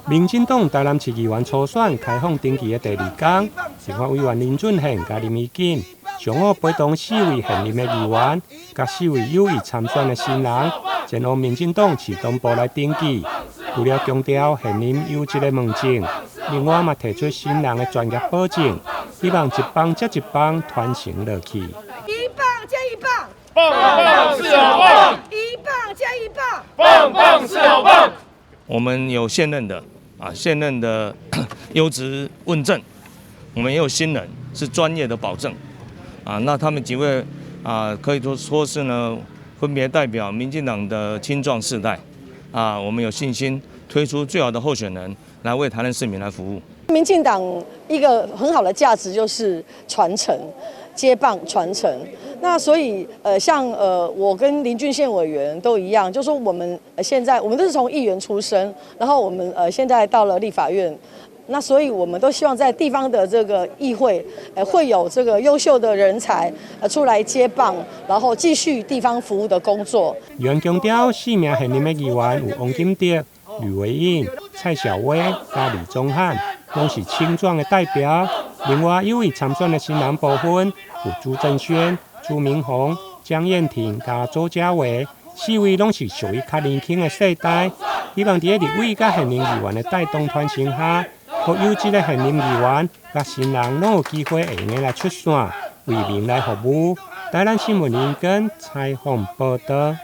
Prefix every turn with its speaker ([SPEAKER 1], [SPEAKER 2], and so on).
[SPEAKER 1] 民进党台南市议员初选开放登记的第二天，立法委员林俊宪甲林义景上午陪同4位现任的议员，甲4位有意参选的新人，前往民进党市党部来登记。除了强调现任优质的问政，另外嘛提出新人的专业保证，希望一棒接一棒传承落去。
[SPEAKER 2] 一棒接一棒，
[SPEAKER 3] 棒棒是好棒，
[SPEAKER 2] 一棒接一棒，
[SPEAKER 3] 棒棒是好棒。
[SPEAKER 4] 我们有现任的优质问政，我们也有新人是专业的保证，那他们几位可以说是呢，分别代表民进党的青壮世代，我们有信心推出最好的候选人来为台南市民来服务。
[SPEAKER 5] 民进党一个很好的价值就是传承、接棒传承。那所以像我跟林俊宪委员都一样，就说我们现在我们都是从议员出身，然后我们现在到了立法院。那所以我们都希望在地方的这个议会，会有这个优秀的人才出来接棒，然后继续地方服务的工作。
[SPEAKER 1] 议员强调，4名现任的议员有王金德、吕维印、蔡小薇、甲李宗翰，拢是青壮的代表。另外有意参选的新人部分有朱正轩、朱明宏、江燕婷甲周家伟，4位拢是属于较年轻的世代，希望伫个立委甲现任议员的带动传承下。互优质的现任议员甲新人拢有机会会用来出线，为民来服务。台南新闻林根采访报道。